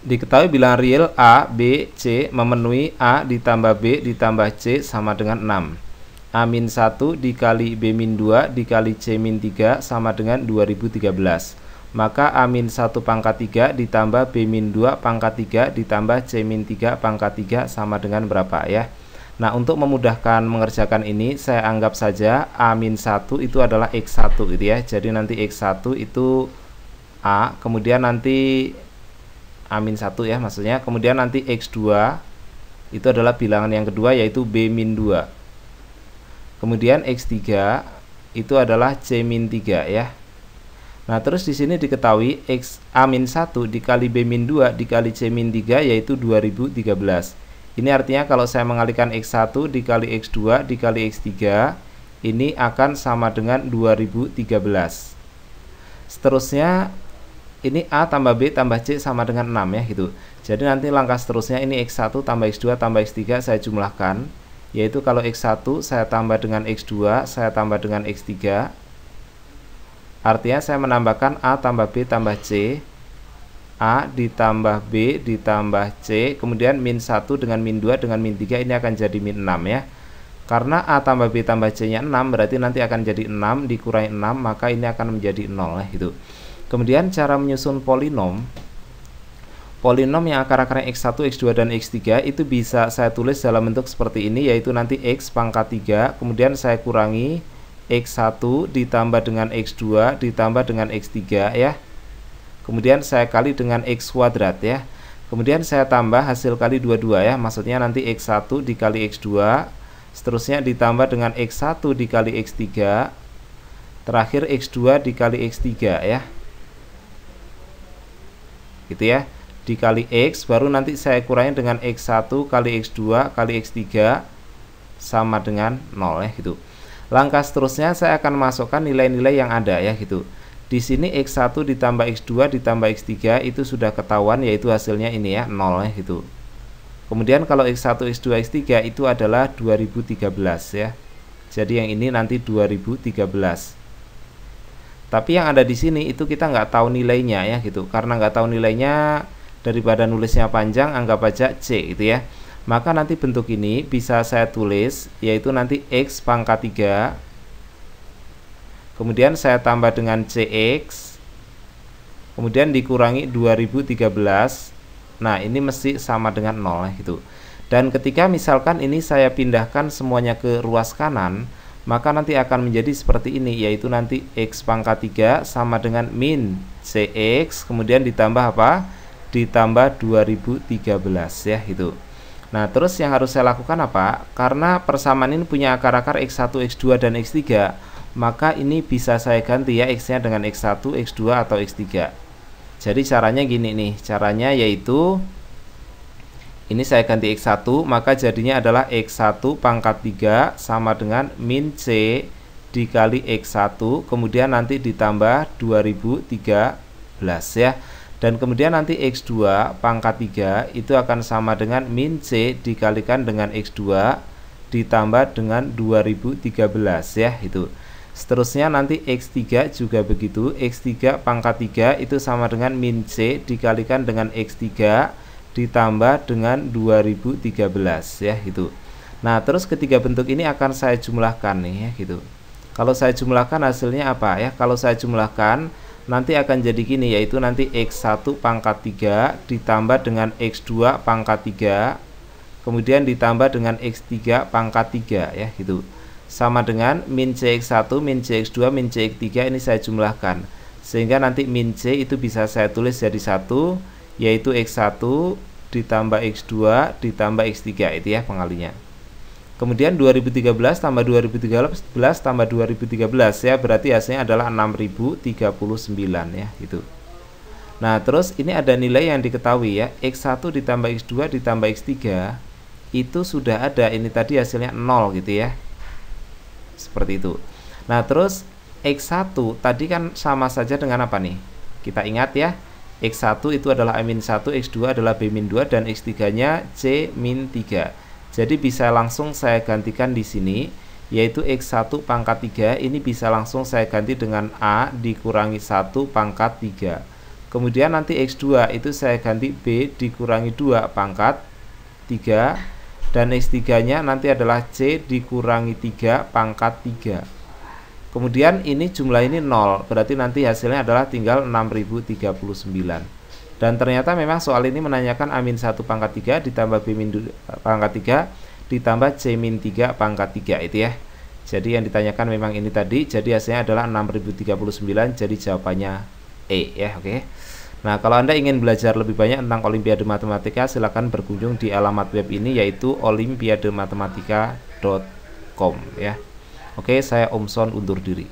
Diketahui bilangan real A, B, C memenuhi A ditambah B ditambah C sama dengan 6. A-1 dikali B-2 dikali C-3 sama dengan 2013. Maka A-1 pangkat 3 ditambah B-2 pangkat 3 ditambah C-3 pangkat 3 sama dengan berapa ya. Nah, untuk memudahkan mengerjakan ini, saya anggap saja A-1 itu adalah X1 gitu ya. Jadi nanti X1 itu A, kemudian nanti A-1 ya maksudnya, kemudian nanti X2 itu adalah bilangan yang kedua yaitu B-2. Kemudian X3 itu adalah C-3 ya. Nah, terus di sini diketahui A-1 dikali B-2 dikali C-3 yaitu 2013. Ini artinya kalau saya mengalihkan X1 dikali X2 dikali X3 ini akan sama dengan 2013. Seterusnya ini A tambah B tambah C sama dengan 6 ya gitu. Jadi nanti langkah seterusnya ini X1 tambah X2 tambah X3 saya jumlahkan. Yaitu kalau X1 saya tambah dengan X2 saya tambah dengan X3. Artinya saya menambahkan A tambah B tambah C, A ditambah B ditambah C, kemudian min 1 dengan min 2 dengan min 3 ini akan jadi min 6 ya. Karena A tambah B tambah C nya 6 berarti nanti akan jadi 6 dikurangi 6 maka ini akan menjadi 0 ya gitu. Kemudian cara menyusun polinom yang akar-akarnya X1, X2, dan X3 itu bisa saya tulis dalam bentuk seperti ini, yaitu nanti X pangkat 3, kemudian saya kurangi X1 ditambah dengan X2 ditambah dengan X3 ya. Kemudian saya kali dengan X kuadrat ya. Kemudian saya tambah hasil kali dua-dua ya, maksudnya nanti X1 dikali X2, seterusnya ditambah dengan X1 dikali X3, terakhir X2 dikali X3 ya. Gitu ya, dikali X, baru nanti saya kurangi dengan X1 kali X2 kali X3 sama dengan 0 ya gitu. Langkah seterusnya saya akan masukkan nilai-nilai yang ada ya gitu. Di sini X1 ditambah X2 ditambah X3 itu sudah ketahuan, yaitu hasilnya ini ya 0 ya gitu. Kemudian kalau X1, X2, X3 itu adalah 2013 ya. Jadi yang ini nanti 2013. Tapi yang ada di sini itu kita nggak tahu nilainya ya gitu. Karena nggak tahu nilainya, daripada nulisnya panjang anggap aja C gitu ya. Maka nanti bentuk ini bisa saya tulis yaitu nanti X pangkat 3, kemudian saya tambah dengan CX, kemudian dikurangi 2013. Nah, ini mesti sama dengan 0 ya gitu. Dan ketika misalkan ini saya pindahkan semuanya ke ruas kanan, maka nanti akan menjadi seperti ini, yaitu nanti X pangkat 3 sama dengan min CX, kemudian ditambah apa? Ditambah 2013 ya itu. Nah, terus yang harus saya lakukan apa? Karena persamaan ini punya akar-akar X1, X2, dan X3, maka ini bisa saya ganti ya X-nya dengan X1, X2, atau X3. Jadi caranya gini nih, caranya yaitu ini saya ganti X1, maka jadinya adalah X1 pangkat 3 sama dengan min C dikali X1, kemudian nanti ditambah 2013 ya. Dan kemudian nanti X2 pangkat 3 itu akan sama dengan min C dikalikan dengan X2 ditambah dengan 2013 ya itu. Seterusnya nanti X3 juga begitu, X3 pangkat 3 itu sama dengan min C dikalikan dengan X3 ditambah dengan 2013 ya gitu. Nah, terus ketiga bentuk ini akan saya jumlahkan nih ya gitu. Kalau saya jumlahkan hasilnya apa ya? Kalau saya jumlahkan nanti akan jadi gini, yaitu nanti X1 pangkat 3 ditambah dengan X2 pangkat 3 kemudian ditambah dengan X3 pangkat 3 ya gitu. Sama dengan min CX1, min CX2, min CX3 ini saya jumlahkan. Sehingga nanti min C itu bisa saya tulis jadi 1, yaitu X1 ditambah X2 ditambah X3 itu ya pengalinya. Kemudian 2013 tambah 2013 tambah 2013 ya, berarti hasilnya adalah 6039 ya gitu. Nah, terus ini ada nilai yang diketahui ya, X1 ditambah X2 ditambah X3 itu sudah ada, ini tadi hasilnya 0 gitu ya. Seperti itu. Nah, terus X1 tadi kan sama saja dengan apa nih? Kita ingat ya, X1 itu adalah A-1, X2 adalah B-2, dan X3 nya C-3. Jadi bisa langsung saya gantikan di sini, yaitu X1 pangkat 3 ini bisa langsung saya ganti dengan A dikurangi 1 pangkat 3. Kemudian nanti X2 itu saya ganti B dikurangi 2 pangkat 3, dan X3 nya nanti adalah C dikurangi 3 pangkat 3. Kemudian ini jumlah ini 0, berarti nanti hasilnya adalah tinggal 6039. Dan ternyata memang soal ini menanyakan A-1 pangkat 3 ditambah B- pangkat 3 ditambah C-3 pangkat 3 itu ya. Jadi yang ditanyakan memang ini tadi, jadi hasilnya adalah 6039, jadi jawabannya E ya, oke. Nah, kalau Anda ingin belajar lebih banyak tentang Olimpiade Matematika, silakan berkunjung di alamat web ini, yaitu olimpiadematematika.com ya. Oke, saya Om Son undur diri.